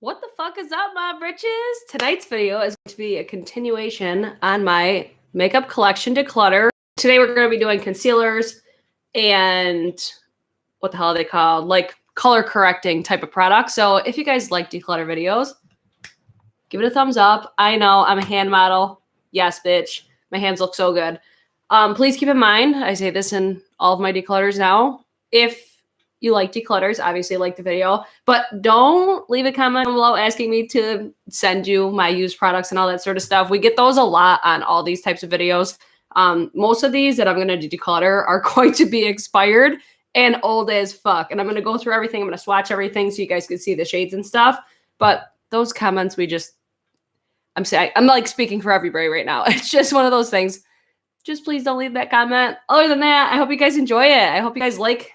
What the fuck is up, my britches? Tonight's video is going to be a continuation on my makeup collection Declutter. Today we're going to be doing concealers and what the hell are they called? Like color correcting type of products. So if you guys like Declutter videos, give it a thumbs up. I know I'm a hand model. Yes, bitch. My hands look so good. Please keep in mind, I say this in all of my declutters now. If you like declutters, obviously like the video, but don't leave a comment below asking me to send you my used products and all that sort of stuff. We get those a lot on all these types of videos. Most of these that I'm going to declutter are going to be expired and old as fuck. And I'm going to go through everything. I'm going to swatch everything so you guys can see the shades and stuff. But those comments, I'm like speaking for everybody right now. It's just one of those things. Just please don't leave that comment. Other than that, I hope you guys enjoy it. I hope you guys like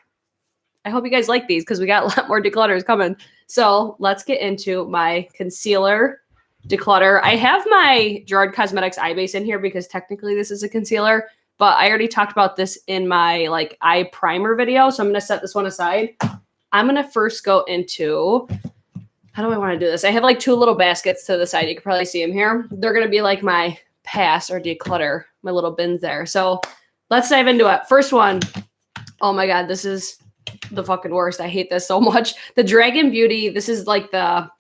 these because we got a lot more declutters coming. So let's get into my concealer declutter. I have my Gerard Cosmetics eye base in here because technically this is a concealer, but I already talked about this in my like eye primer video. So I'm going to set this one aside. I'm going to first go into, how do I want to do this? I have like two little baskets to the side. You can probably see them here. They're going to be like my pass or declutter, my little bins there. So let's dive into it. First one. Oh my God, this is the fucking worst. I hate this so much. The Dragon Beauty. This is like the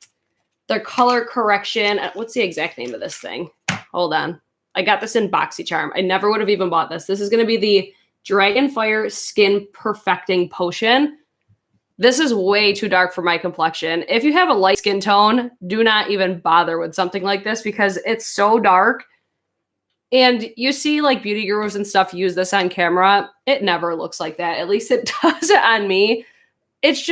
color correction. What's the exact name of this thing? Hold on. I got this in Boxycharm. I never would have even bought this. This is going to be the Dragonfire Skin Perfecting Potion. This is way too dark for my complexion. If you have a light skin tone, do not even bother with something like this because it's so dark. And you see like beauty gurus and stuff use this on camera. It never looks like that. At least it does it on me. It's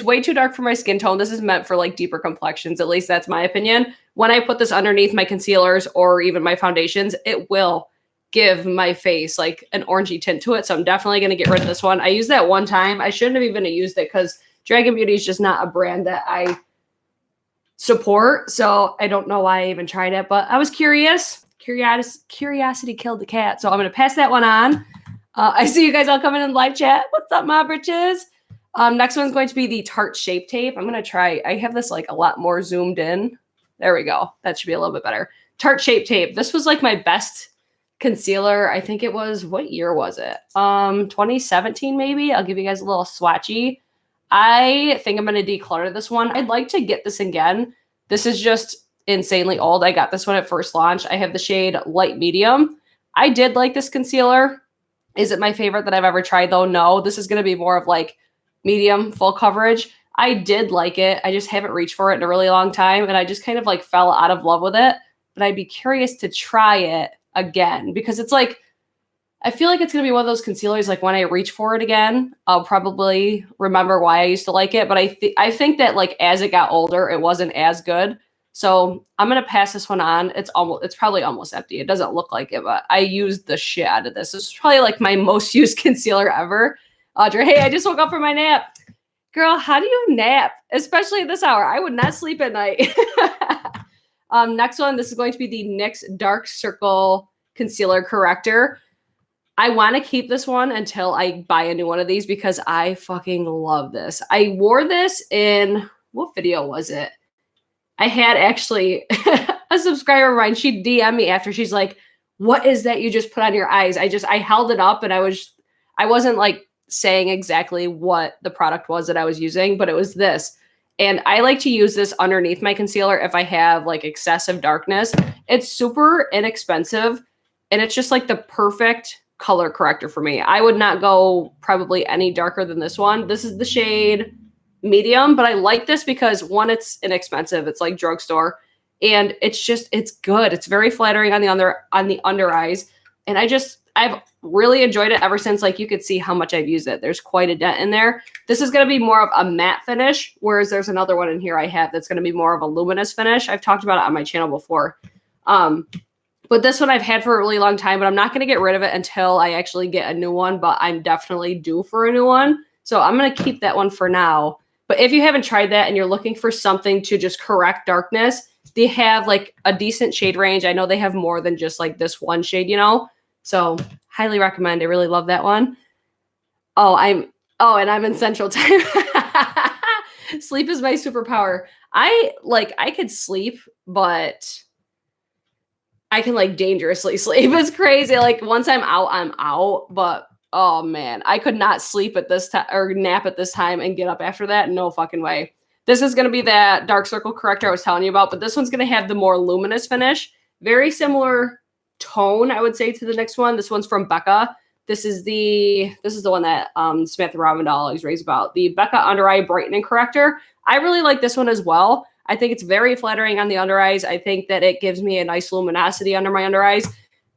way too dark for my skin tone. This is meant for like deeper complexions. At least that's my opinion. When I put this underneath my concealers or even my foundations, it will give my face like an orangey tint to it. So I'm definitely going to get rid of this one. I used that one time. I shouldn't have even used it because Dragon Beauty is just not a brand that I support. So I don't know why I even tried it, but I was curious. Curiosity killed the cat. So I'm going to pass that one on. I see you guys all coming in the live chat. What's up, my britches? Next one's going to be the Tarte Shape Tape. I'm going to try. I have this like a lot more zoomed in. There we go. That should be a little bit better. Tarte Shape Tape. This was like my best concealer. I think it was, what year was it? 2017 maybe. I'll give you guys a little swatchy. I think I'm going to declutter this one. I'd like to get this again. This is just insanely old. I got this one at first launch. I have the shade Light Medium. I did like this concealer. Is it my favorite that I've ever tried though? No, this is going to be more of like medium full coverage. I did like it. I just haven't reached for it in a really long time. And I just kind of like fell out of love with it, but I'd be curious to try it again because it's like, I feel like it's going to be one of those concealers. Like when I reach for it again, I'll probably remember why I used to like it. But I think that like as it got older, it wasn't as good. So I'm going to pass this one on. It's probably almost empty. It doesn't look like it, but I used the shit out of this. This is probably like my most used concealer ever. Audrey, hey, I just woke up from my nap. Girl, how do you nap? Especially at this hour. I would not sleep at night. Next one, this is going to be the NYX Dark Circle Concealer Corrector. I want to keep this one until I buy a new one of these because I fucking love this. I wore this in, what video was it? I had actually a subscriber of mine. She DM'd me after. She's like, what is that you just put on your eyes? I held it up and I wasn't like saying exactly what the product was that I was using, but it was this. And I like to use this underneath my concealer if I have like excessive darkness. It's super inexpensive and it's just like the perfect color corrector for me. I would not go probably any darker than this one. This is the shade Medium, but I like this because one, it's inexpensive. It's like drugstore and it's good. It's very flattering on the under eyes. And I've really enjoyed it ever since, like you could see how much I've used it. There's quite a dent in there. This is going to be more of a matte finish, whereas there's another one in here I have that's going to be more of a luminous finish. I've talked about it on my channel before. But this one I've had for a really long time, but I'm not going to get rid of it until I actually get a new one, but I'm definitely due for a new one. So I'm going to keep that one for now. But if you haven't tried that and you're looking for something to just correct darkness, they have like a decent shade range. I know they have more than just like this one shade, you know? So highly recommend. I really love that one. And I'm in Central Time. sleep is my superpower. I could sleep, but I can like dangerously sleep. It's crazy. Like once I'm out. But oh man, I could not sleep at this time or nap at this time and get up after that. No fucking way. This is going to be that dark circle corrector I was telling you about, but this one's going to have the more luminous finish. Very similar tone, I would say, to the next one. This one's from Becca. This is the one that Samantha Ravindal always raves about. The Becca Under Eye Brightening Corrector. I really like this one as well. I think it's very flattering on the under eyes. I think that it gives me a nice luminosity under my under eyes.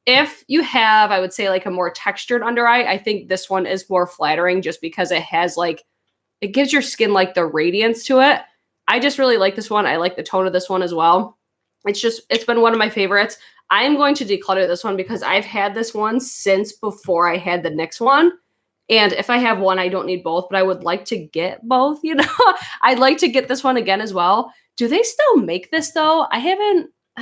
If you have, I would say, like a more textured under eye, I think this one is more flattering just because it has like, it gives your skin like the radiance to it. I just really like this one. I like the tone of this one as well. It's been one of my favorites. I'm going to declutter this one because I've had this one since before I had the NYX one. And if I have one, I don't need both, but I would like to get both, you know. I'd like to get this one again as well. Do they still make this though? I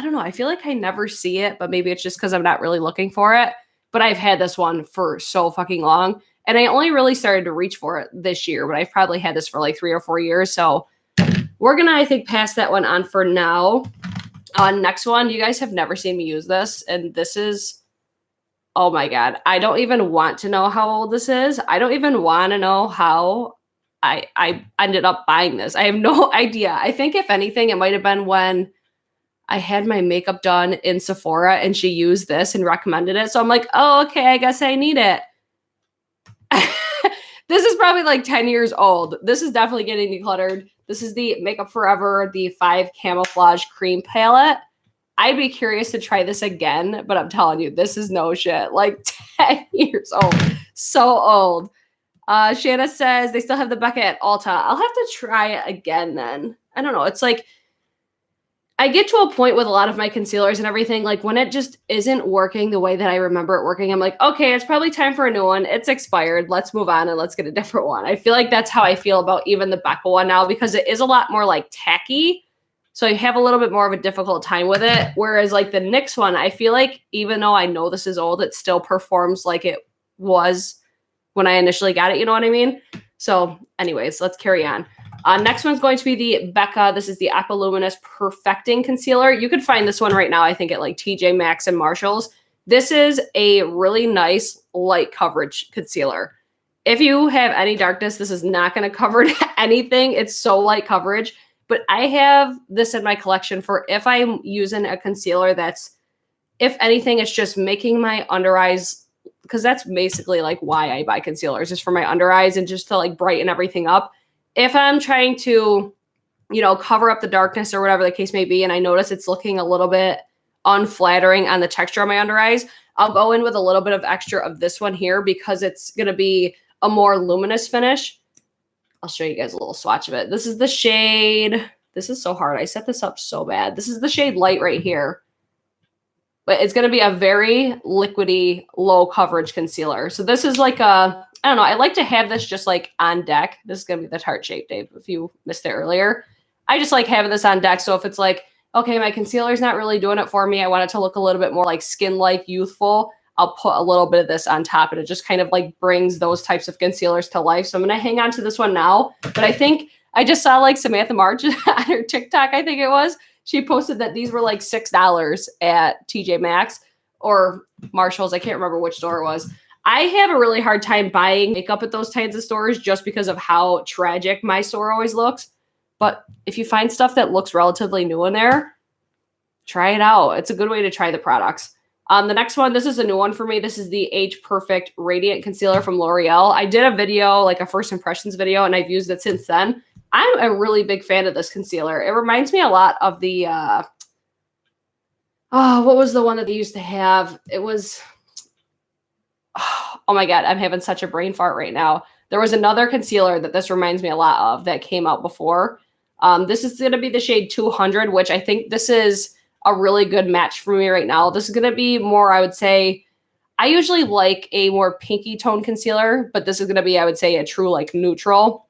don't know. I feel like I never see it, but maybe it's just because I'm not really looking for it. But I've had this one for so fucking long. And I only really started to reach for it this year, but I've probably had this for like 3 or 4 years. So we're going to, I think, pass that one on for now. Next one, you guys have never seen me use this. And this is, oh my God. I don't even want to know how old this is. I don't even want to know how I ended up buying this. I have no idea. I think if anything, it might have been when I had my makeup done in Sephora and she used this and recommended it. So I'm like, oh, okay, I guess I need it. This is probably like 10 years old. This is definitely getting decluttered. This is the Makeup Forever, the 5 Camouflage Cream Palette. I'd be curious to try this again, but I'm telling you, this is no shit. Like 10 years old. So old. Shanna says they still have the Becca at Ulta. I'll have to try it again then. I don't know. It's like I get to a point with a lot of my concealers and everything, like when it just isn't working the way that I remember it working, I'm like, okay, it's probably time for a new one. It's expired. Let's move on and let's get a different one. I feel like that's how I feel about even the Becca one now because it is a lot more like tacky. So I have a little bit more of a difficult time with it. Whereas like the NYX one, I feel like even though I know this is old, it still performs like it was when I initially got it. You know what I mean? So anyways, let's carry on. Next one's going to be the Becca. This is the Aqualuminous Perfecting Concealer. You could find this one right now, I think, at like TJ Maxx and Marshall's. This is a really nice light coverage concealer. If you have any darkness, this is not going to cover anything. It's so light coverage. But I have this in my collection for if I'm using a concealer that's, if anything, it's just making my under eyes, because that's basically like why I buy concealers, is for my under eyes and just to like brighten everything up. If I'm trying to, you know, cover up the darkness or whatever the case may be, and I notice it's looking a little bit unflattering on the texture of my under eyes, I'll go in with a little bit of extra of this one here because it's going to be a more luminous finish. I'll show you guys a little swatch of it. This is the shade. This is so hard. I set this up so bad. This is the shade Light right here. But it's going to be a very liquidy, low coverage concealer. So this is like a, I don't know. I like to have this just like on deck. This is going to be the Tarte Shape Tape if you missed it earlier. I just like having this on deck. So if it's like, okay, my concealer's not really doing it for me, I want it to look a little bit more like skin-like, youthful, I'll put a little bit of this on top and it just kind of like brings those types of concealers to life. So I'm going to hang on to this one now. But I think I just saw like Samantha March on her TikTok, I think it was. She posted that these were like $6 at TJ Maxx or Marshall's. I can't remember which store it was. I have a really hard time buying makeup at those kinds of stores just because of how tragic my store always looks. But if you find stuff that looks relatively new in there, try it out. It's a good way to try the products. The next one, this is a new one for me. This is the Age Perfect Radiant Concealer from L'Oreal. I did a video, like a first impressions video, and I've used it since then. I'm a really big fan of this concealer. It reminds me a lot of the, what was the one that they used to have? It was, oh my God, I'm having such a brain fart right now. There was another concealer that this reminds me a lot of that came out before. This is going to be the shade 200, which I think this is a really good match for me right now. This is going to be more, I would say, I usually like a more pinky tone concealer, but this is going to be, I would say, a true like neutral.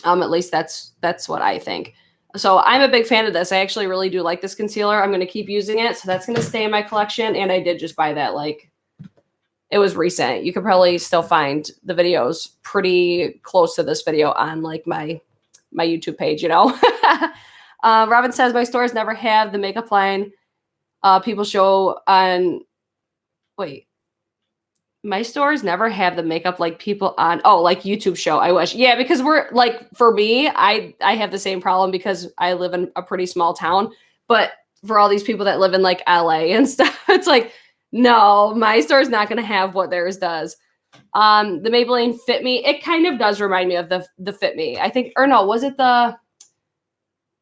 At least that's what I think. So I'm a big fan of this. I actually really do like this concealer. I'm going to keep using it. So that's going to stay in my collection. And I did just buy that, like, it was recent. You could probably still find the videos pretty close to this video on like my my YouTube page, you know. Robin says, my stores never have the makeup line people show on, wait. My stores never have the makeup like people on, like YouTube show. I wish. Yeah, because we're like, for me, I have the same problem because I live in a pretty small town. But for all these people that live in like LA and stuff, it's like, no, my store is not going to have what theirs does. The Maybelline Fit Me, it kind of does remind me of the Fit Me. I think, or no, was it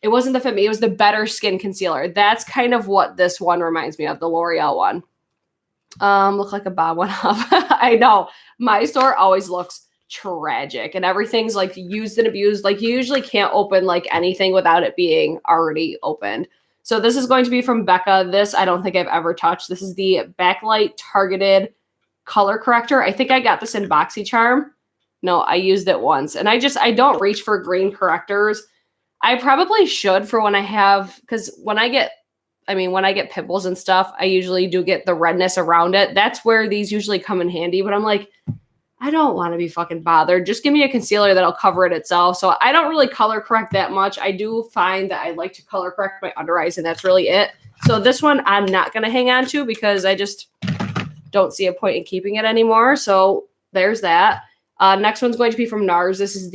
it wasn't the Fit Me, it was the Better Skin Concealer. That's kind of what this one reminds me of, the L'Oreal one. Look like a Bob went up. I know. My store always looks tragic and everything's like used and abused. Like you usually can't open like anything without it being already opened. So this is going to be from Becca. This I don't think I've ever touched. This is the Backlight Targeted Color Corrector. I think I got this in Boxycharm. No, I used it once. And I don't reach for green correctors. I probably should for when I have, because when I get pimples and stuff, I usually do get the redness around it. That's where these usually come in handy. But I'm like, I don't want to be fucking bothered. Just give me a concealer that'll cover it itself. So I don't really color correct that much. I do find that I like to color correct my under eyes, and that's really it. So this one I'm not going to hang on to because I just don't see a point in keeping it anymore. So there's that. Next one's going to be from NARS. This is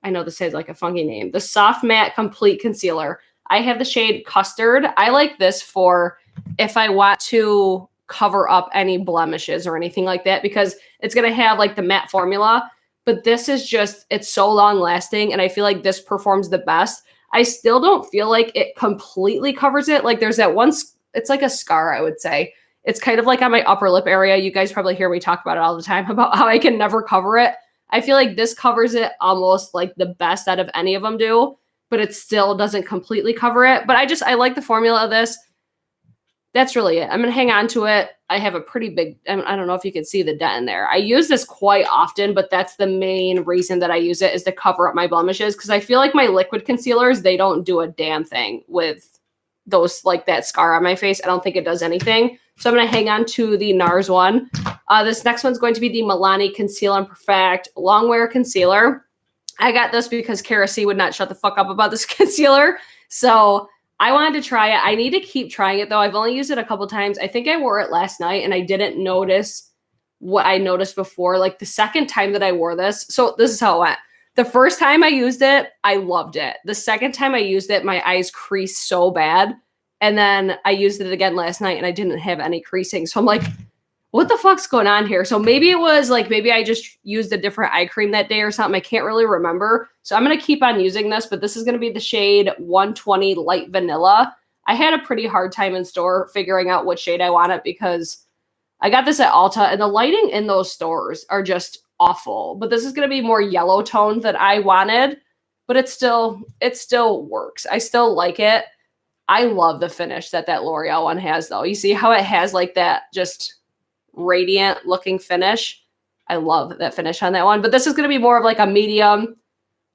I know this has like a funky name, the Soft Matte Complete Concealer. I have the shade Custard. I like this for if I want to cover up any blemishes or anything like that, because it's going to have like the matte formula, but this is just, it's so long lasting. And I feel like this performs the best. I still don't feel like it completely covers it. Like there's that one, it's like a scar, I would say. It's kind of like on my upper lip area. You guys probably hear me talk about it all the time about how I can never cover it. I feel like this covers it almost like the best out of any of them do, but it still doesn't completely cover it. But I like the formula of this. That's really it. I'm going to hang on to it. I have a pretty big, I don't know if you can see the dent in there. I use this quite often, but that's the main reason that I use it, is to cover up my blemishes. Because I feel like my liquid concealers, they don't do a damn thing with those, like that scar on my face. I don't think it does anything. So I'm going to hang on to the NARS one. This next one's going to be the Milani Conceal and Perfect Longwear Concealer. I got this because Kara C would not shut the fuck up about this concealer. So I wanted to try it. I need to keep trying it though. I've only used it a couple times. I think I wore it last night and I didn't notice what I noticed before. Like the second time that I wore this. So this is how it went. The first time I used it, I loved it. The second time I used it, my eyes creased so bad. And then I used it again last night and I didn't have any creasing. So I'm like, what the fuck's going on here? So maybe it was like, maybe I just used a different eye cream that day or something. I can't really remember. So I'm going to keep on using this, but this is going to be the shade 120 Light Vanilla. I had a pretty hard time in store figuring out what shade I wanted because I got this at Ulta and the lighting in those stores are just awful. But this is going to be more yellow toned than I wanted, but it still works. I still like it. I love the finish that L'Oreal one has though. You see how it has like that just radiant looking finish. I love that finish on that one, but this is going to be more of like a medium,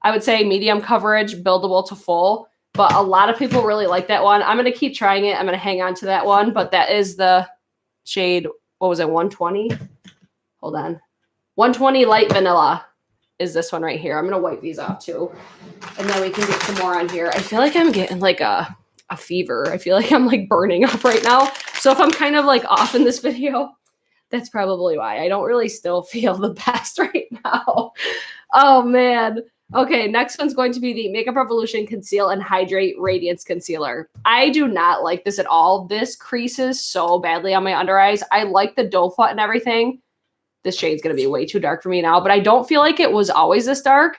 I would say medium coverage, buildable to full, but a lot of people really like that one. I'm going to keep trying it. I'm going to hang on to that one, but that is the shade, what was it, 120? Hold on. 120 Light Vanilla is this one right here. I'm going to wipe these off too, and then we can get some more on here. I feel like I'm getting like a fever. I feel like I'm like burning up right now. So if I'm kind of like off in this video, that's probably why. I don't really still feel the best right now. Oh, man. Okay, next one's going to be the Makeup Revolution Conceal and Hydrate Radiance Concealer. I do not like this at all. This creases so badly on my under eyes. I like the doe foot and everything. This shade's going to be way too dark for me now, but I don't feel like it was always this dark.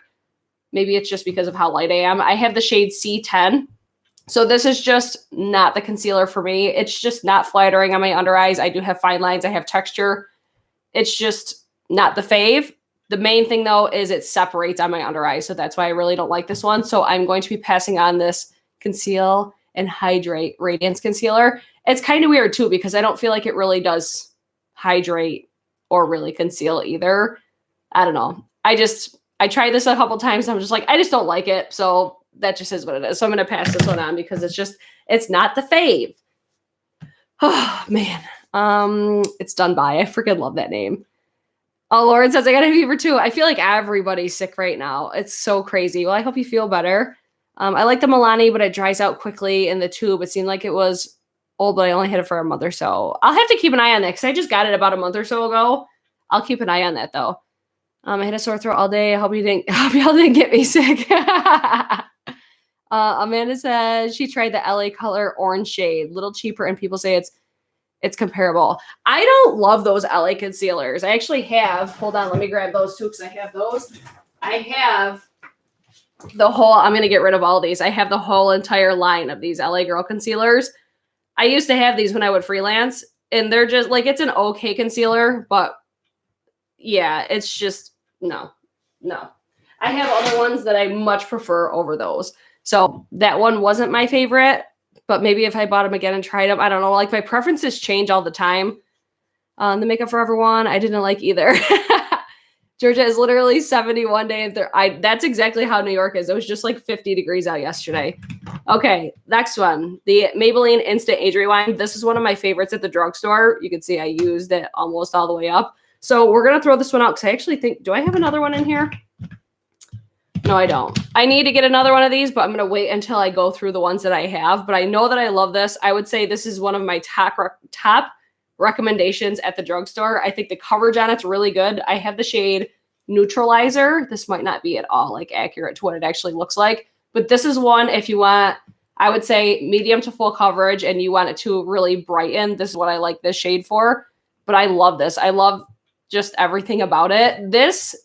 Maybe it's just because of how light I am. I have the shade C10. So this is just not the concealer for me. It's just not flattering on my under eyes. I do have fine lines. I have texture. It's just not the fave. The main thing though is it separates on my under eyes. So that's why I really don't like this one. So I'm going to be passing on this Conceal and Hydrate Radiance Concealer. It's kind of weird too because I don't feel like it really does hydrate or really conceal either. I don't know. I tried this a couple times. I'm just like, I just don't like it. So that just is what it is. So I'm going to pass this one on because it's not the fave. Oh, man. It's Done By. I freaking love that name. Oh, Lauren says I got a fever too. I feel like everybody's sick right now. It's so crazy. Well, I hope you feel better. I like the Milani, but it dries out quickly in the tube. It seemed like it was old, but I only had it for a month or so. I'll have to keep an eye on that because I just got it about a month or so ago. I'll keep an eye on that though. I had a sore throat all day. I hope y'all didn't get me sick. Amanda says she tried the LA Color orange shade, little cheaper, and people say it's comparable. I don't love those LA concealers. I actually have, hold on, let me grab those too because I have those. I have the whole, I'm going to get rid of all these. I have the whole entire line of these LA Girl concealers. I used to have these when I would freelance, and they're just like, it's an okay concealer, but yeah, it's just, no. I have other ones that I much prefer over those. So that one wasn't my favorite, but maybe if I bought them again and tried them, I don't know. Like my preferences change all the time. The Makeup Forever one, I didn't like either. Georgia is literally 71 day and that's exactly how New York is. It was just like 50 degrees out yesterday. Okay, next one. The Maybelline Instant Age Rewind. This is one of my favorites at the drugstore. You can see I used it almost all the way up. So we're going to throw this one out because I actually think, do I have another one in here? No, I don't. I need to get another one of these, but I'm going to wait until I go through the ones that I have. But I know that I love this. I would say this is one of my top recommendations at the drugstore. I think the coverage on it's really good. I have the shade Neutralizer. This might not be at all like accurate to what it actually looks like, but this is one if you want, I would say medium to full coverage and you want it to really brighten. This is what I like this shade for, but I love this. I love just everything about it. This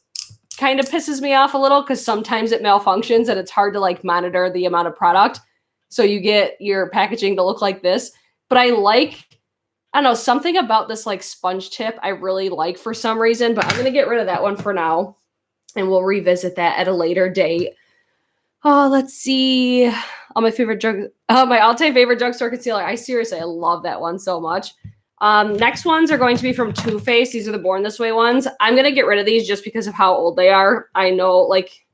kind of pisses me off a little because sometimes it malfunctions and it's hard to like monitor the amount of product. So you get your packaging to look like this, but I don't know, something about this like sponge tip I really like for some reason, but I'm going to get rid of that one for now and we'll revisit that at a later date. Oh, let's see. My all-time favorite drugstore concealer. I love that one so much. Next ones are going to be from Too Faced. These are the Born This Way ones. I'm going to get rid of these just because of how old they are. I know, like,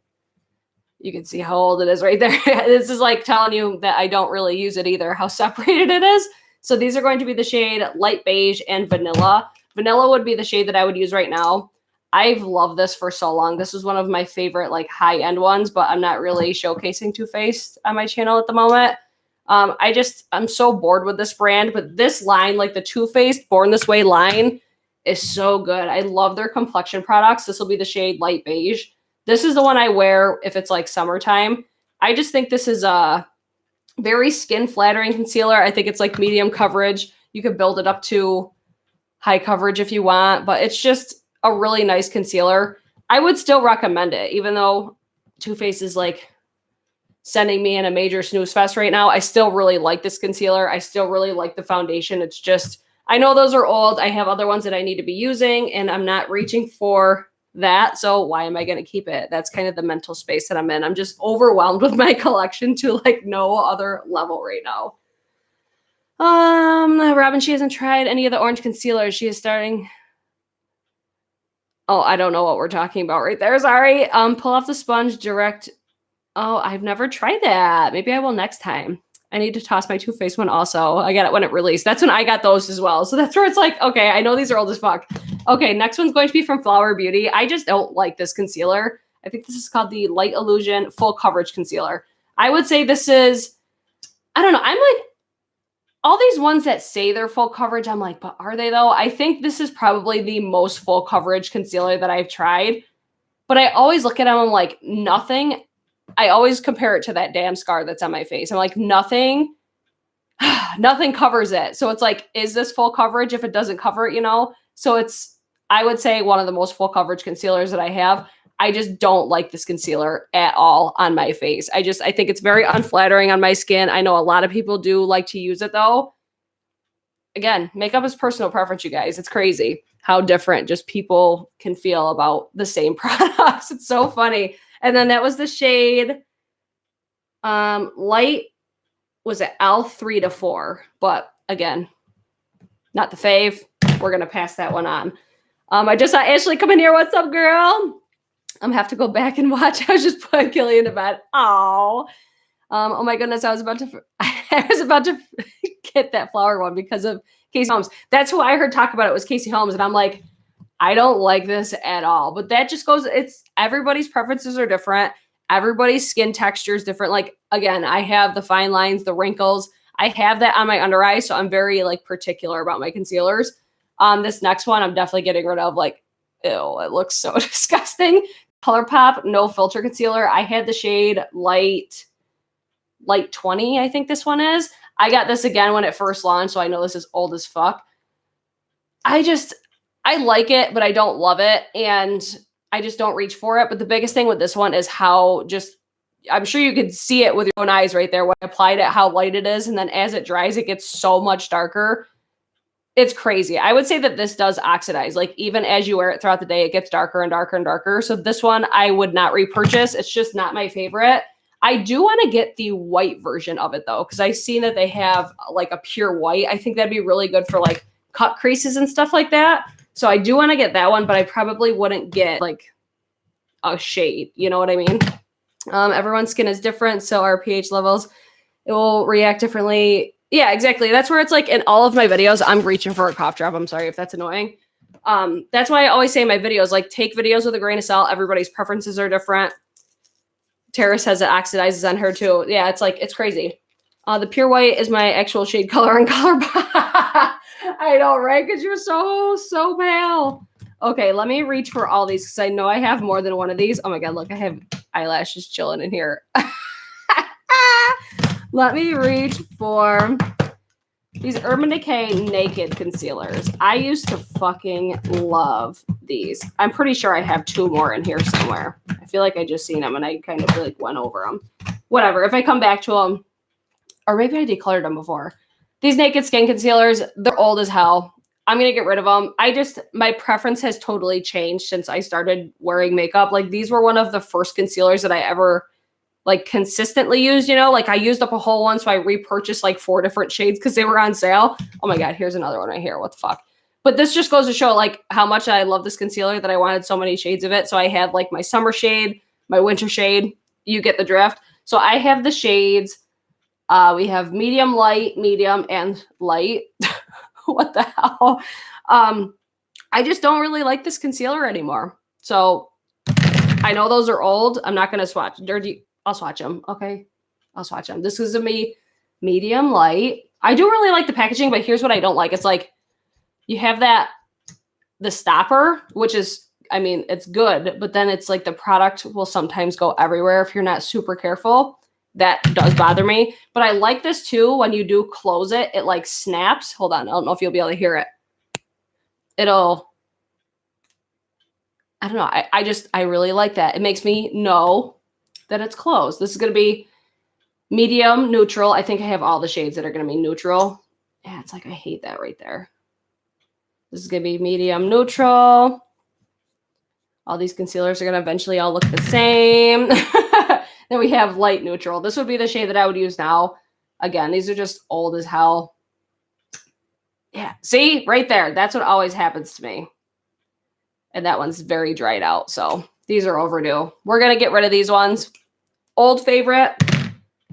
you can see how old it is right there. This is like telling you that I don't really use it either, how separated it is. So these are going to be the shade Light Beige and Vanilla. Vanilla would be the shade that I would use right now. I've loved this for so long. This is one of my favorite like high-end ones, but I'm not really showcasing Too Faced on my channel at the moment. I'm so bored with this brand, but this line, like the Too Faced Born This Way line, is so good. I love their complexion products. This will be the shade Light Beige. This is the one I wear if it's like summertime. I just think this is a very skin flattering concealer. I think it's like medium coverage. You could build it up to high coverage if you want, but it's just a really nice concealer. I would still recommend it, even though Too Faced is like sending me in a major snooze fest right now. I still really like this concealer. I still really like the foundation. It's just, I know those are old. I have other ones that I need to be using and I'm not reaching for that. So why am I going to keep it? That's kind of the mental space that I'm in. I'm just overwhelmed with my collection to like no other level right now. Robin, she hasn't tried any of the orange concealers. She is starting. Oh, I don't know what we're talking about right there. Sorry. Pull off the sponge direct. Oh, I've never tried that. Maybe I will next time. I need to toss my Too Faced one also. I got it when it released. That's when I got those as well. So that's where it's like, okay, I know these are old as fuck. Okay, next one's going to be from Flower Beauty. I just don't like this concealer. I think this is called the Light Illusion Full Coverage Concealer. I would say this is, I don't know. I'm like, all these ones that say they're full coverage, I'm like, but are they though? I think this is probably the most full coverage concealer that I've tried. But I always look at them, I'm like, nothing. I always compare it to that damn scar that's on my face. I'm like, nothing covers it. So it's like, is this full coverage if it doesn't cover it, you know? So it's, I would say one of the most full coverage concealers that I have. I just don't like this concealer at all on my face. I think it's very unflattering on my skin. I know a lot of people do like to use it though. Again, makeup is personal preference, you guys. It's crazy how different just people can feel about the same products. It's so funny. And then that was the shade Light, was it L3 to 4? But again, not the fave. We're going to pass that one on. I just saw Ashley come in here. What's up, girl? I'm have to go back and watch. I was just putting Killian to bed. Oh my goodness. I was about to get that flower one because of Casey Holmes. That's who I heard talk about it was Casey Holmes. And I'm like, I don't like this at all. But that just goes, it's everybody's preferences are different. Everybody's skin texture is different. Like, again, I have the fine lines, the wrinkles. I have that on my under eye, so I'm very like particular about my concealers. This next one, I'm definitely getting rid of. Like, ew, it looks so disgusting. ColourPop No Filter Concealer. I had the shade light 20, I think this one is. I got this again when it first launched, so I know this is old as fuck. I like it, but I don't love it, and I just don't reach for it. But the biggest thing with this one is how just, I'm sure you could see it with your own eyes right there when I applied it, how light it is, and then as it dries, it gets so much darker. It's crazy. I would say that this does oxidize. Like, even as you wear it throughout the day, it gets darker and darker and darker. So this one I would not repurchase. It's just not my favorite. I do want to get the white version of it though, because I've seen that they have like a pure white. I think that'd be really good for like cut creases and stuff like that. So I do want to get that one, but I probably wouldn't get like a shade. You know what I mean? Everyone's skin is different, so our pH levels, it will react differently. Yeah, exactly. That's where it's like in all of my videos, I'm reaching for a cough drop. I'm sorry if that's annoying. That's why I always say in my videos, like, take videos with a grain of salt. Everybody's preferences are different. Tara says it oxidizes on her too. Yeah, it's like, it's crazy. The pure white is my actual shade color on ColourPop. I know, right? Because you're so pale. Okay, let me reach for all these because I know I have more than one of these. Oh my God, look, I have eyelashes chilling in here. Let me reach for these Urban Decay Naked Concealers. I used to fucking love these. I'm pretty sure I have 2 more in here somewhere. I feel like I just seen them and I kind of like went over them. Whatever, if I come back to them, or maybe I decluttered them before. These Naked Skin Concealers, they're old as hell. I'm going to get rid of them. My preference has totally changed since I started wearing makeup. Like, these were one of the first concealers that I ever like consistently used, you know, like I used up a whole one. So I repurchased like 4 different shades because they were on sale. Oh my God, here's another one right here. What the fuck? But this just goes to show like how much I love this concealer that I wanted so many shades of it. So I had like my summer shade, my winter shade, you get the drift. So I have the shades. We have medium, light, medium, and light. What the hell? I just don't really like this concealer anymore. So I know those are old. I'm not going to swatch. I'll swatch them. Okay. I'll swatch them. This is a medium light. I do really like the packaging, but here's what I don't like. It's like you have the stopper, which is, I mean, it's good, but then it's like the product will sometimes go everywhere if you're not super careful. That does bother me. But I like this too. When you do close it, it like snaps. Hold on. I don't know if you'll be able to hear it. I don't know. I really like that. It makes me know that it's closed. This is going to be medium, neutral. I think I have all the shades that are going to be neutral. Yeah, it's like, I hate that right there. This is going to be medium, neutral. All these concealers are going to eventually all look the same. Then we have light neutral. This would be the shade that I would use now. Again, these are just old as hell. Yeah, see? Right there. That's what always happens to me. And that one's very dried out. So these are overdue. We're going to get rid of these ones. Old favorite.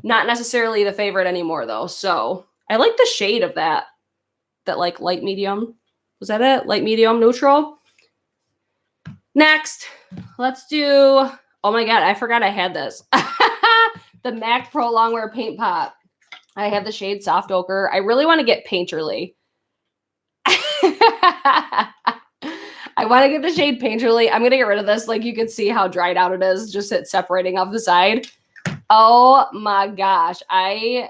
Not necessarily the favorite anymore, though. So I like the shade of that like light medium. Was that it? Light medium neutral. Next, let's do, oh my God, I forgot I had this. The MAC Pro Longwear Paint Pot. I have the shade Soft Ochre. I really want to get Painterly. I want to get the shade Painterly. I'm going to get rid of this. Like, you can see how dried out it is. Just it separating off the side. Oh my gosh. I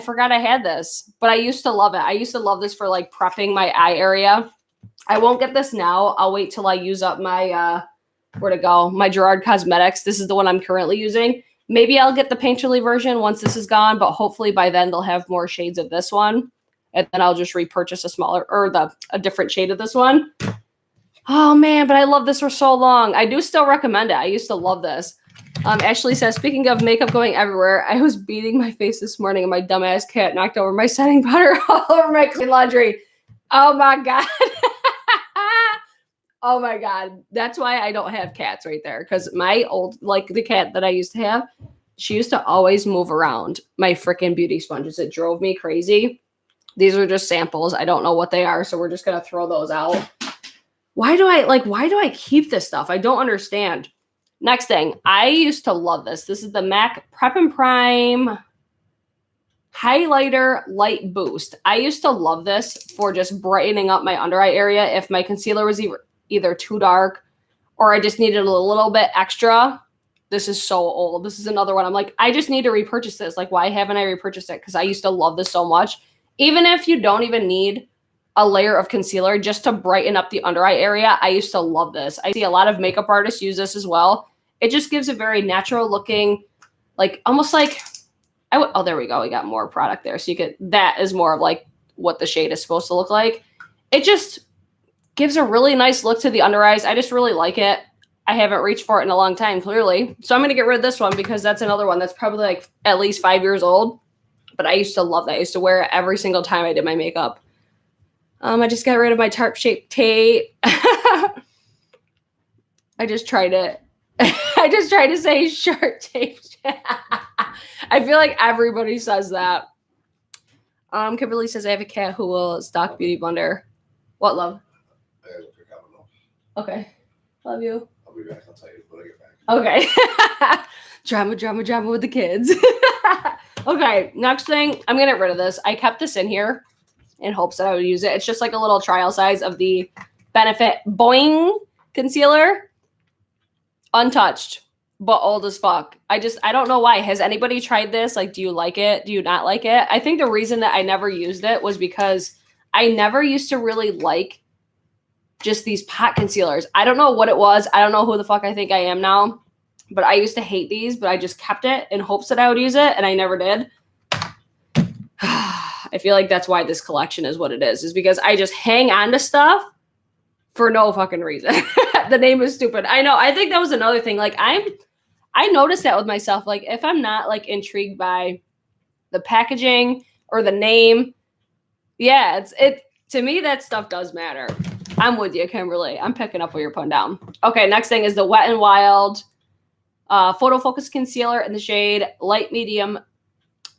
forgot I had this, but I used to love it. I used to love this for like prepping my eye area. I won't get this now. I'll wait till I use up my, where'd it go? My Gerard Cosmetics. This is the one I'm currently using. Maybe I'll get the Painterly version once this is gone, but hopefully by then they'll have more shades of this one. And then I'll just repurchase a smaller or a different shade of this one. Oh man, but I love this for so long. I do still recommend it. I used to love this. Ashley says, speaking of makeup going everywhere, I was beating my face this morning and my dumbass cat knocked over my setting powder all over my clean laundry. Oh my God. Oh my God. That's why I don't have cats right there. Because my old, like the cat that I used to have, she used to always move around my freaking beauty sponges. It drove me crazy. These are just samples. I don't know what they are. So we're just going to throw those out. why do I keep this stuff? I don't understand. Next thing, I used to love this. This is the MAC Prep and Prime Highlighter Light Boost. I used to love this for just brightening up my under eye area if my concealer was either too dark or I just needed a little bit extra. This is so old. This is another one. I'm like, I just need to repurchase this. Like, why haven't I repurchased it? Because I used to love this so much. Even if you don't even need a layer of concealer just to brighten up the under eye area, I used to love this. I see a lot of makeup artists use this as well. It just gives a very natural looking, like almost like, oh, there we go. We got more product there. So that is more of like what the shade is supposed to look like. It just gives a really nice look to the under eyes. I just really like it. I haven't reached for it in a long time, clearly. So I'm going to get rid of this one because that's another one that's probably like at least 5 years old. But I used to love that. I used to wear it every single time I did my makeup. I just got rid of my Tarte Shape Tape. I just tried to say shirt tape. I feel like everybody says that. Kimberly says, I have a cat who will stock Beauty Blender. What, love? I gotta pick up enough. Okay. Love you. I'll be back. I'll tell you when I get Okay. back. Drama with the kids. Okay. Next thing, I'm going to get rid of this. I kept this in here in hopes that I would use it. It's just like a little trial size of the Benefit Boing concealer. Untouched, but old as fuck. I don't know why. Has anybody tried this? Like, do you like it? Do you not like it? I think the reason that I never used it was because I never used to really like just these pot concealers. I don't know what it was. I don't know who the fuck I think I am now, but I used to hate these, but I just kept it in hopes that I would use it, and I never did. I feel like that's why this collection is what it is because I just hang on to stuff for no fucking reason. The name is stupid. I know. I think that was another thing. Like I noticed that with myself. Like if I'm not like intrigued by the packaging or the name, yeah, to me, that stuff does matter. I'm with you, Kimberly. I'm picking up what you're putting down. Okay. Next thing is the Wet n Wild Photo Focus Concealer in the shade light medium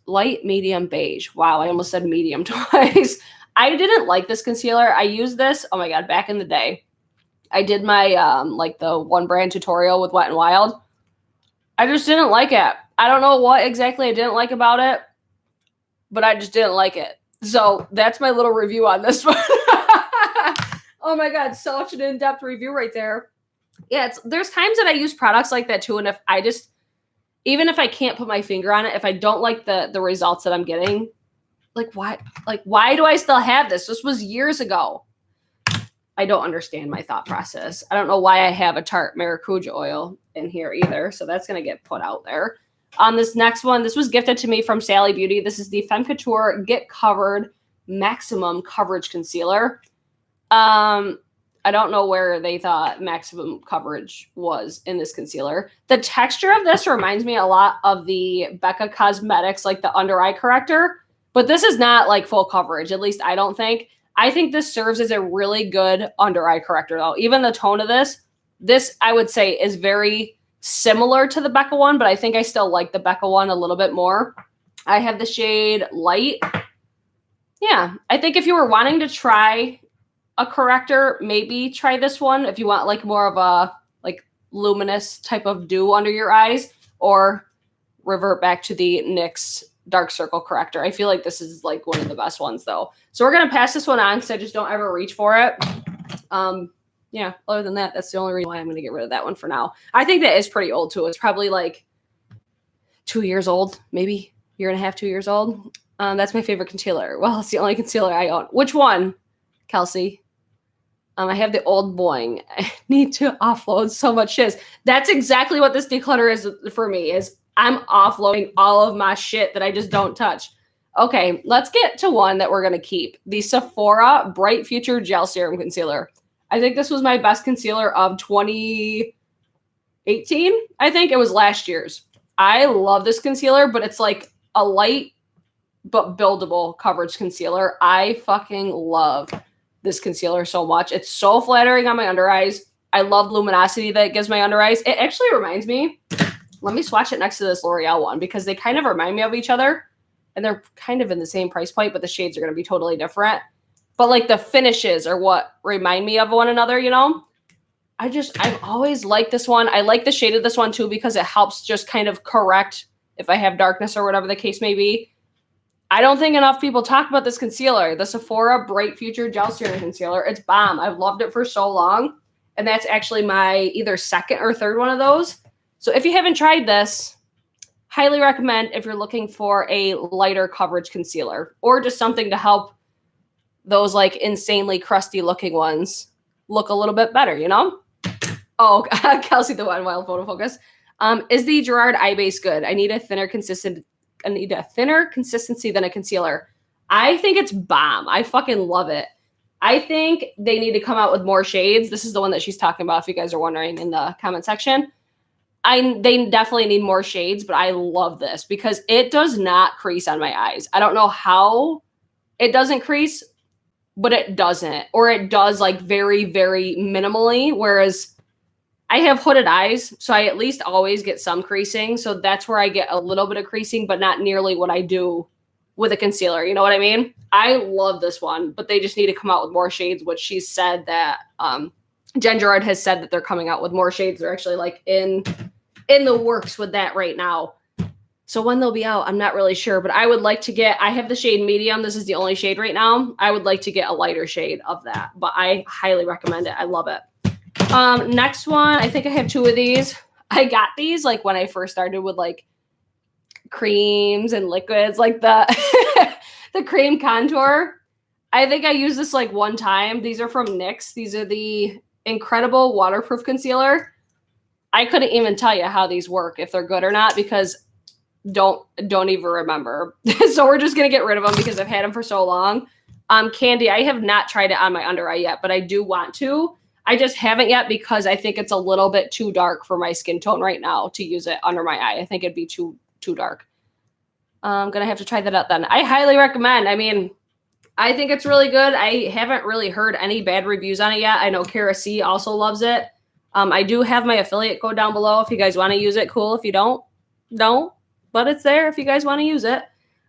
beige. Wow. I almost said medium twice. I didn't like this concealer. I used this, oh my God, back in the day. I did my, like the one brand tutorial with Wet n Wild. I just didn't like it. I don't know what exactly I didn't like about it, but I just didn't like it. So that's my little review on this one. Oh my God, such an in-depth review right there. Yeah, there's times that I use products like that too. And if I even if I can't put my finger on it, if I don't like the results that I'm getting, why do I still have this? This was years ago. I don't understand my thought process. I don't know why I have a Tarte Maracuja oil in here either. So that's going to get put out there. On this next one, this was gifted to me from Sally Beauty. This is the Femme Couture Get Covered Maximum Coverage Concealer. I don't know where they thought maximum coverage was in this concealer. The texture of this reminds me a lot of the Becca Cosmetics, like the under eye corrector. But this is not like full coverage. At least I don't think. I think this serves as a really good under eye corrector though. Even the tone of this I would say is very similar to the Becca one, but I think I still like the Becca one a little bit more. I have the shade Light. Yeah, I think if you were wanting to try a corrector, maybe try this one if you want like more of a like luminous type of dew under your eyes, or revert back to the NYX dark circle corrector. I feel like this is like one of the best ones though. So we're going to pass this one on because I just don't ever reach for it. Yeah, other than that, that's the only reason why I'm going to get rid of that one for now. I think that is pretty old too. It's probably like 2 years old, maybe year and a half, 2 years old. That's my favorite concealer. Well, it's the only concealer I own. Which one, Kelsey? I have the old Boing. I need to offload so much shit. That's exactly what this declutter is for me, is I'm offloading all of my shit that I just don't touch. Okay, let's get to one that we're going to keep. The Sephora Bright Future Gel Serum Concealer. I think this was my best concealer of 2018. I think it was last year's. I love this concealer, but it's like a light but buildable coverage concealer. I fucking love this concealer so much. It's so flattering on my under eyes. I love luminosity that it gives my under eyes. It actually reminds me, let me swatch it next to this L'Oreal one because they kind of remind me of each other and they're kind of in the same price point, but the shades are going to be totally different. but like the finishes are what remind me of one another, you know? I've always liked this one. I like the shade of this one too because it helps just kind of correct if I have darkness or whatever the case may be. I don't think enough people talk about this concealer, the Sephora Bright Future Gel Serum Concealer. It's bomb. I've loved it for so long. And that's actually my either second or third one of those. So if you haven't tried this, highly recommend if you're looking for a lighter coverage concealer or just something to help those like insanely crusty looking ones look a little bit better, you know? Oh, Kelsey, the one wild photo focus. Is the Gerard eye base good? I need a thinner consistency than a concealer. I think it's bomb. I fucking love it. I think they need to come out with more shades. This is the one that she's talking about, if you guys are wondering in the comment section. They definitely need more shades, but I love this because it does not crease on my eyes. I don't know how it doesn't crease, but it doesn't. Or it does like very, very minimally, whereas I have hooded eyes, so I at least always get some creasing. So that's where I get a little bit of creasing, but not nearly what I do with a concealer. You know what I mean? I love this one, but they just need to come out with more shades, which she said that Jen Gerard has said that they're coming out with more shades. They're actually like in the works with that right now. So when they'll be out, I'm not really sure, but I would like to get, I have the shade medium. This is the only shade right now. I would like to get a lighter shade of that, but I highly recommend it. I love it. Next one, I think I have two of these. I got these like when I first started with like creams and liquids, like the the cream contour. I think I used this like one time. These are from NYX. These are the Incredible Waterproof Concealer. I couldn't even tell you how these work, if they're good or not, because don't even remember. So we're just gonna get rid of them because I've had them for so long. Candy, I have not tried it on my under eye yet, but I do want to. I just haven't yet because I think it's a little bit too dark for my skin tone right now to use it under my eye. I think it'd be too dark. I'm going to have to try that out then. I highly recommend. I mean, I think it's really good. I haven't really heard any bad reviews on it yet. I know Kara C also loves it. I do have my affiliate code down below. If you guys want to use it, cool. If you don't. But it's there if you guys want to use it.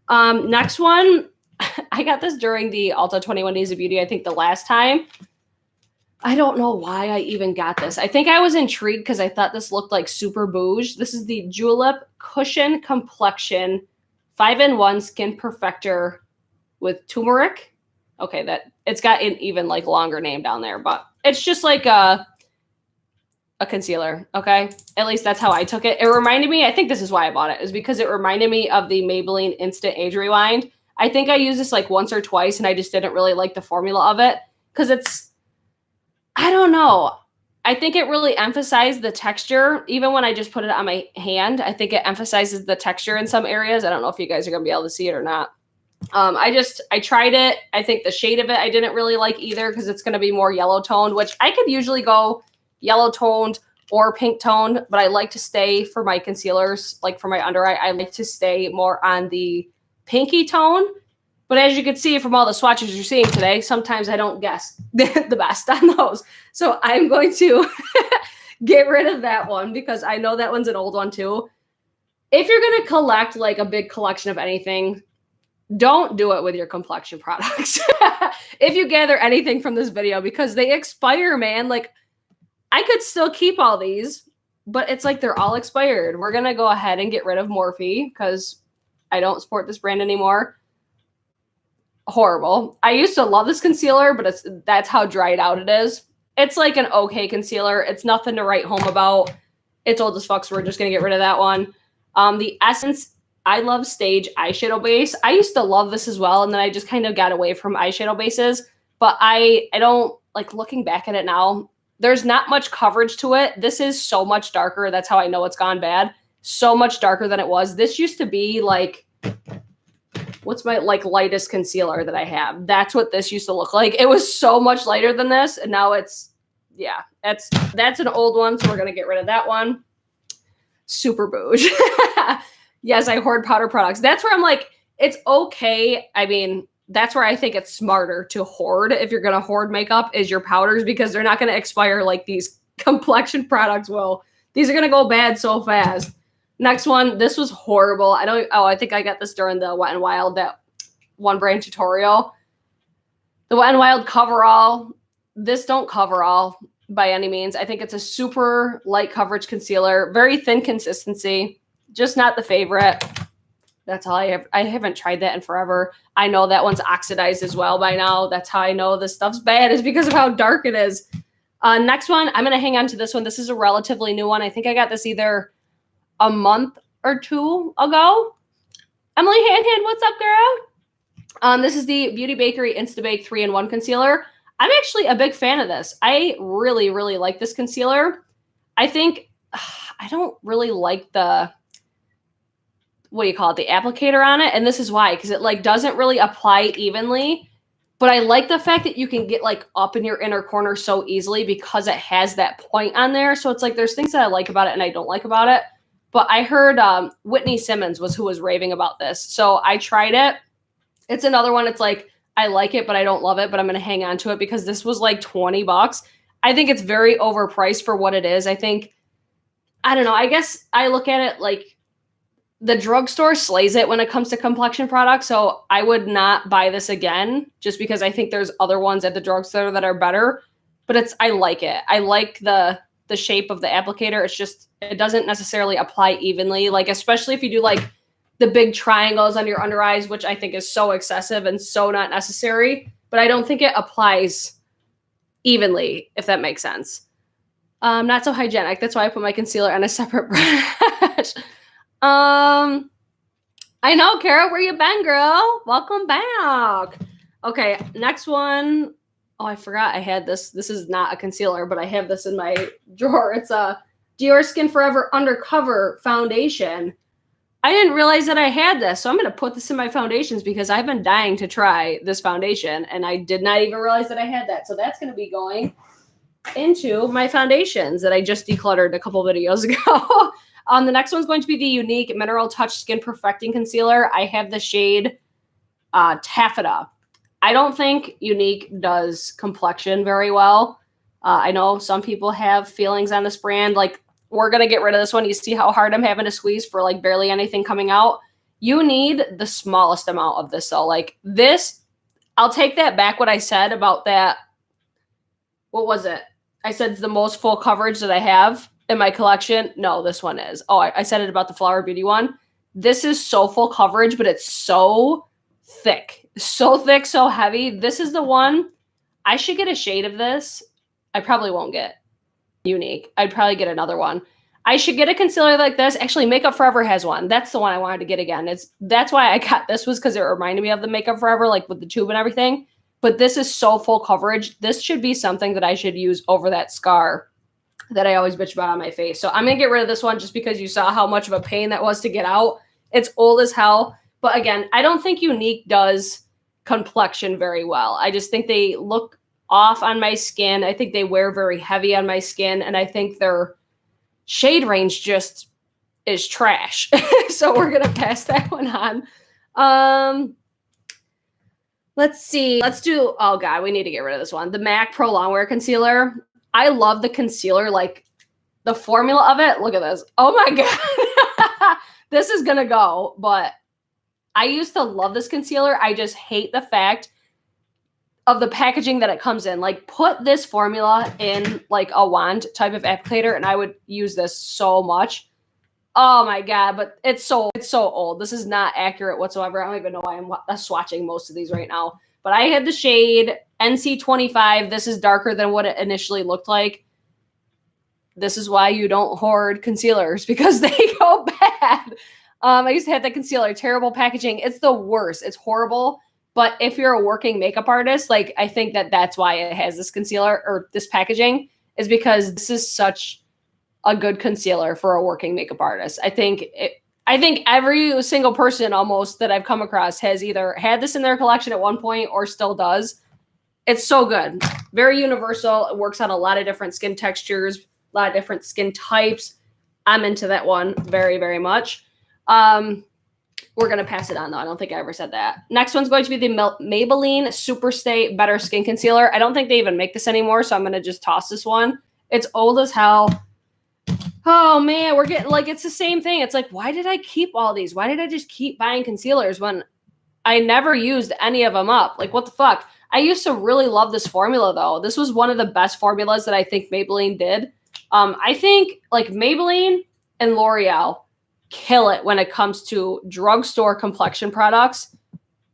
Next one, I got this during the Ulta 21 Days of Beauty, I think the last time. I don't know why I even got this. I think I was intrigued because I thought this looked like super bouge. This is the Julep Cushion Complexion 5-in-1 Skin Perfector with turmeric. Okay, that it's got an even like longer name down there, but it's just like a concealer, okay? At least that's how I took it. It reminded me, I think this is why I bought it, is because it reminded me of the Maybelline Instant Age Rewind. I think I used this like once or twice and I just didn't really like the formula of it because it's, I don't know. I think it really emphasized the texture. Even when I just put it on my hand, I think it emphasizes the texture in some areas. I don't know if you guys are going to be able to see it or not. I tried it. I think the shade of it I didn't really like either because it's going to be more yellow toned, which I could usually go yellow toned or pink toned, but I like to stay for my concealers, like for my under eye, I like to stay more on the pinky tone. But as you can see from all the swatches you're seeing today, sometimes I don't guess the best on those. So I'm going to get rid of that one because I know that one's an old one too. If you're going to collect like a big collection of anything, don't do it with your complexion products. If you gather anything from this video, because they expire, man. Like I could still keep all these, but it's like they're all expired. We're going to go ahead and get rid of Morphe because I don't support this brand anymore. Horrible. I used to love this concealer, but that's how dried out it is. It's like an okay concealer. It's nothing to write home about. It's old as fuck, so we're just going to get rid of that one. The Essence I Love Stage eyeshadow base. I used to love this as well, and then I just kind of got away from eyeshadow bases. But I don't, like looking back at it now, there's not much coverage to it. This is so much darker. That's how I know it's gone bad. So much darker than it was. This used to be like, what's my like lightest concealer that I have? That's what this used to look like. It was so much lighter than this. And now it's, yeah, that's an old one. So we're going to get rid of that one. Super bouge. Yes, I hoard powder products. That's where I'm like, it's okay. I mean, that's where I think it's smarter to hoard. If you're going to hoard makeup is your powders because they're not going to expire like these complexion products will. These are going to go bad so fast. Next one, this was horrible. I think I got this during the Wet n Wild, that one brand tutorial. The Wet n Wild Coverall. This don't cover all by any means. I think it's a super light coverage concealer. Very thin consistency. Just not the favorite. That's all I have. I haven't tried that in forever. I know that one's oxidized as well by now. That's how I know this stuff's bad, is because of how dark it is. Next one, I'm going to hang on to this one. This is a relatively new one. I think I got this either a month or two ago. Emily Hand, what's up, girl? This is the Beauty Bakery Instabake 3-in-1 concealer. I'm actually a big fan of this. I really, really like this concealer. I think I don't really like the, what do you call it, the applicator on it. And this is why, because it like doesn't really apply evenly. But I like the fact that you can get like up in your inner corner so easily because it has that point on there. So it's like there's things that I like about it and I don't like about it. But I heard Whitney Simmons was who was raving about this. So I tried it. It's another one. It's like, I like it, but I don't love it, but I'm going to hang on to it because this was like 20 bucks. I think it's very overpriced for what it is. I think, I don't know. I guess I look at it like the drugstore slays it when it comes to complexion products. So I would not buy this again just because I think there's other ones at the drugstore that are better, but I like it. I like the shape of the applicator. It's just, it doesn't necessarily apply evenly. Like, especially if you do like the big triangles on your under eyes, which I think is so excessive and so not necessary, but I don't think it applies evenly, if that makes sense. Not so hygienic. That's why I put my concealer on a separate brush. I know, Kara, where you been, girl? Welcome back. Okay, next one. Oh, I forgot I had this. This is not a concealer, but I have this in my drawer. It's a Dior Skin Forever Undercover Foundation. I didn't realize that I had this, so I'm going to put this in my foundations because I've been dying to try this foundation, and I did not even realize that I had that. So that's going to be going into my foundations that I just decluttered a couple videos ago. The next one's going to be the Unique Mineral Touch Skin Perfecting Concealer. I have the shade Taffeta. I don't think Unique does complexion very well. I know some people have feelings on this brand. Like, we're going to get rid of this one. You see how hard I'm having to squeeze for like barely anything coming out. You need the smallest amount of this. So like this, I'll take that back what I said about that. What was it? I said it's the most full coverage that I have in my collection. No, this one is. Oh, I said it about the Flower Beauty one. This is so full coverage, but it's so thick. So thick, so heavy. This is the one. I should get a shade of this. I probably won't get Unique. I'd probably get another one. I should get a concealer like this. Actually, Makeup Forever has one. That's the one I wanted to get again. That's why I got this, was because it reminded me of the Makeup Forever, like with the tube and everything. But this is so full coverage. This should be something that I should use over that scar that I always bitch about on my face. So I'm going to get rid of this one just because you saw how much of a pain that was to get out. It's old as hell. But again, I don't think Unique does complexion very well. I just think they look off on my skin. I think they wear very heavy on my skin. And I think their shade range just is trash. So we're going to pass that one on. Let's see. Let's do, oh God, we need to get rid of this one. The MAC Pro Longwear Concealer. I love the concealer, like the formula of it. Look at this. Oh my God. This is going to go, but I used to love this concealer. I just hate the fact of the packaging that it comes in. Like, put this formula in like a wand type of applicator and I would use this so much. Oh my God, but it's so old. This is not accurate whatsoever. I don't even know why I'm swatching most of these right now. But I had the shade NC25. This is darker than what it initially looked like. This is why you don't hoard concealers, because they go bad. I used to have that concealer, terrible packaging. It's the worst. It's horrible. But if you're a working makeup artist, like, I think that's why it has this concealer or this packaging, is because this is such a good concealer for a working makeup artist. I think every single person almost that I've come across has either had this in their collection at one point or still does. It's so good. Very universal. It works on a lot of different skin textures, a lot of different skin types. I'm into that one very, very much. We're going to pass it on, though. I don't think I ever said that. Next one's going to be the Maybelline Superstay Better Skin Concealer. I don't think they even make this anymore, so I'm going to just toss this one. It's old as hell. Oh, man, we're getting, like, it's the same thing. It's like, why did I keep all these? Why did I just keep buying concealers when I never used any of them up. Like, what the fuck? I used to really love this formula, though. This was one of the best formulas that I think Maybelline did. I think, like, Maybelline and L'Oreal kill it when it comes to drugstore complexion products.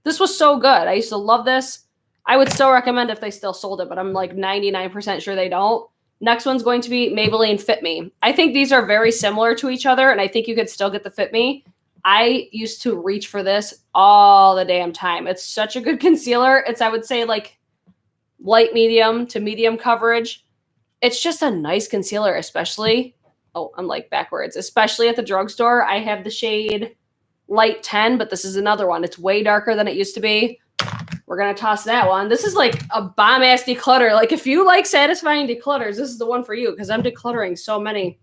This was so good. I used to love this. I would still recommend if they still sold it, but I'm like 99% sure they don't. Next one's going to be Maybelline Fit Me. I think these are very similar to each other, and I think you could still get the Fit Me. I used to reach for this all the damn time. It's such a good concealer. It's, I would say, like light medium to medium coverage. It's just a nice concealer, especially, oh, I'm like backwards, especially at the drugstore. I have the shade Light 10, but this is another one. It's way darker than it used to be. We're going to toss that one. This is like a bomb-ass declutter. Like, if you like satisfying declutters, this is the one for you because I'm decluttering so many.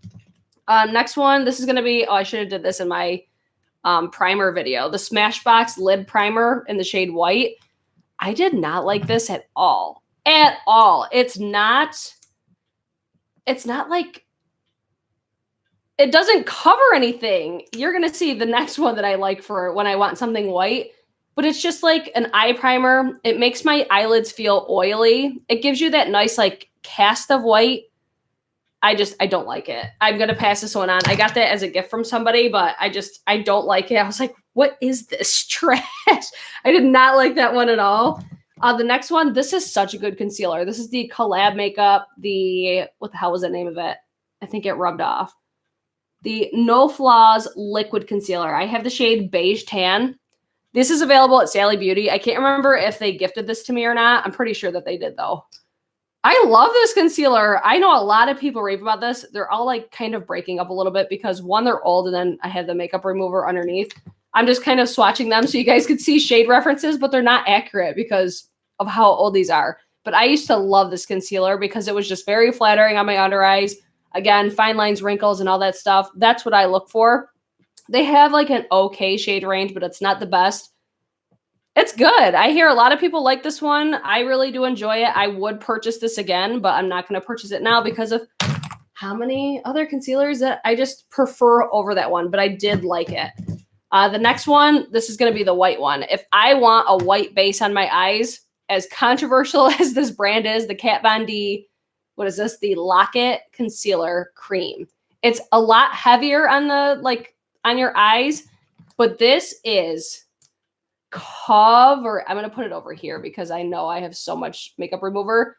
Next one, this is going to be, oh, I should have did this in my primer video. The Smashbox Lid Primer in the shade White. I did not like this at all. At all. It's not like, it doesn't cover anything. You're going to see the next one that I like for when I want something white. But it's just like an eye primer. It makes my eyelids feel oily. It gives you that nice like cast of white. I don't like it. I'm going to pass this one on. I got that as a gift from somebody, but I don't like it. I was like, what is this trash? I did not like that one at all. The next one, this is such a good concealer. This is the Collab Makeup. What the hell was the name of it? I think it rubbed off. The No Flaws Liquid Concealer. I have the shade Beige Tan. This is available at Sally Beauty. I can't remember if they gifted this to me or not. I'm pretty sure that they did, though. I love this concealer. I know a lot of people rave about this. They're all like kind of breaking up a little bit because one, they're old, and then I have the makeup remover underneath. I'm just kind of swatching them so you guys could see shade references, but they're not accurate because of how old these are. But I used to love this concealer because it was just very flattering on my under eyes. Again, fine lines, wrinkles, and all that stuff. That's what I look for. They have like an okay shade range, but it's not the best. It's good. I hear a lot of people like this one. I really do enjoy it. I would purchase this again, but I'm not going to purchase it now because of how many other concealers that I just prefer over that one, but I did like it. The next one, this is going to be the white one. If I want a white base on my eyes, as controversial as this brand is, the Kat Von D, what is this? The Lock-It Concealer Cream. It's a lot heavier on on your eyes, but this is cover. I'm going to put it over here because I know I have so much makeup remover.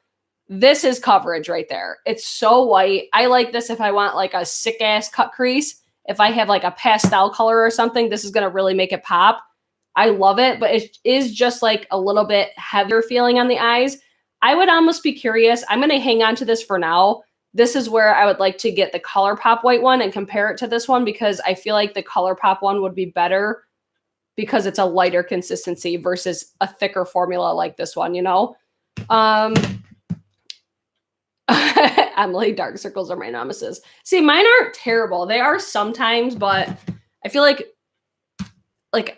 This is coverage right there. It's so white. I like this if I want like a sick ass cut crease. If I have like a pastel color or something, this is going to really make it pop. I love it, but it is just like a little bit heavier feeling on the eyes. I would almost be curious. I'm going to hang on to this for now. This is where I would like to get the ColourPop white one and compare it to this one because I feel like the ColourPop one would be better because it's a lighter consistency versus a thicker formula like this one, you know? Emily, dark circles are my nemesis. See, mine aren't terrible. They are sometimes, but I feel like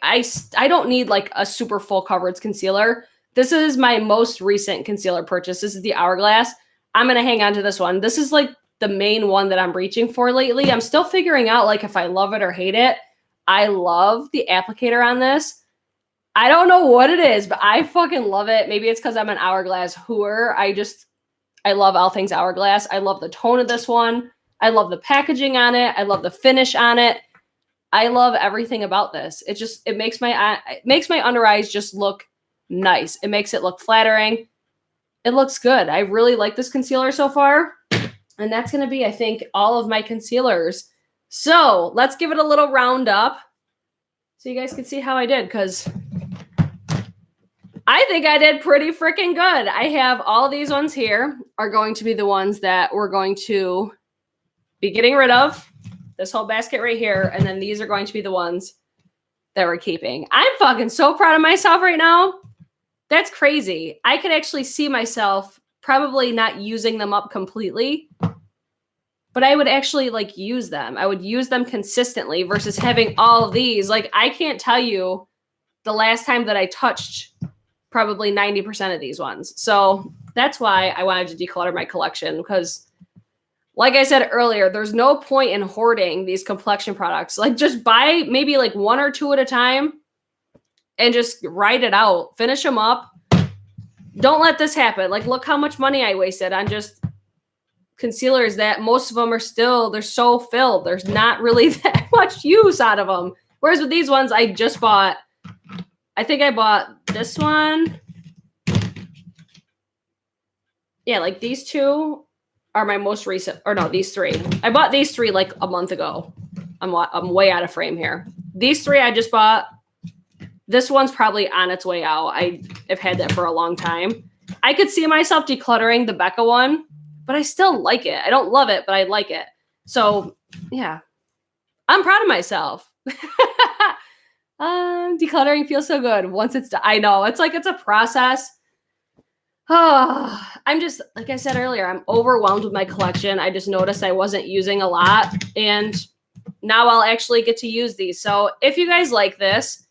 I don't need like a super full coverage concealer. This is my most recent concealer purchase. This is the Hourglass. I'm going to hang on to this one. This is like the main one that I'm reaching for lately. I'm still figuring out like if I love it or hate it. I love the applicator on this. I don't know what it is, but I fucking love it. Maybe it's because I'm an Hourglass hooer. I love all things Hourglass. I love the tone of this one. I love the packaging on it. I love the finish on it. I love everything about this. It makes my under eyes just look nice. It makes it look flattering. It looks good. I really like this concealer so far. And that's going to be, I think, all of my concealers. So let's give it a little roundup so you guys can see how I did, because I think I did pretty freaking good. I have all these ones here are going to be the ones that we're going to be getting rid of. This whole basket right here. And then these are going to be the ones that we're keeping. I'm fucking so proud of myself right now. That's crazy. I could actually see myself probably not using them up completely, but I would actually like use them. I would use them consistently versus having all of these. Like, I can't tell you the last time that I touched probably 90% of these ones. So that's why I wanted to declutter my collection, because like I said earlier, there's no point in hoarding these complexion products. Like, just buy maybe like one or two at a time and just write it out. Finish them up. Don't let this happen. Like, look how much money I wasted on just concealers that most of them are still, they're so filled. There's not really that much use out of them. Whereas with these ones, I just bought, I think I bought this one. Yeah, like these two are my most recent, or no, these three. I bought these three like a month ago. I'm way out of frame here. These three I just bought. This one's probably on its way out. I have had that for a long time. I could see myself decluttering the Becca one, but I still like it. I don't love it, but I like it. So yeah, I'm proud of myself. Decluttering feels so good once it's done. I know, it's like it's a process. Oh, I'm just, like I said earlier, I'm overwhelmed with my collection. I just noticed I wasn't using a lot, and now I'll actually get to use these. So if you guys like this,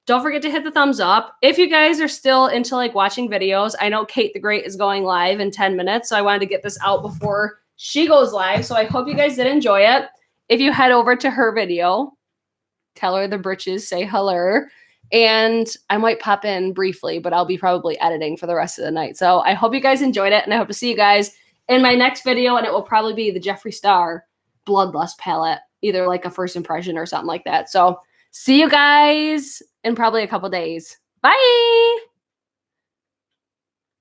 don't forget to hit the thumbs up. If you guys are still into like watching videos, I know Kate the Great is going live in 10 minutes. So I wanted to get this out before she goes live. So I hope you guys did enjoy it. If you head over to her video, tell her the britches say hello. And I might pop in briefly, but I'll be probably editing for the rest of the night. So I hope you guys enjoyed it. And I hope to see you guys in my next video. And it will probably be the Jeffree Star Bloodlust palette, either like a first impression or something like that. So see you guys in probably a couple days. Bye.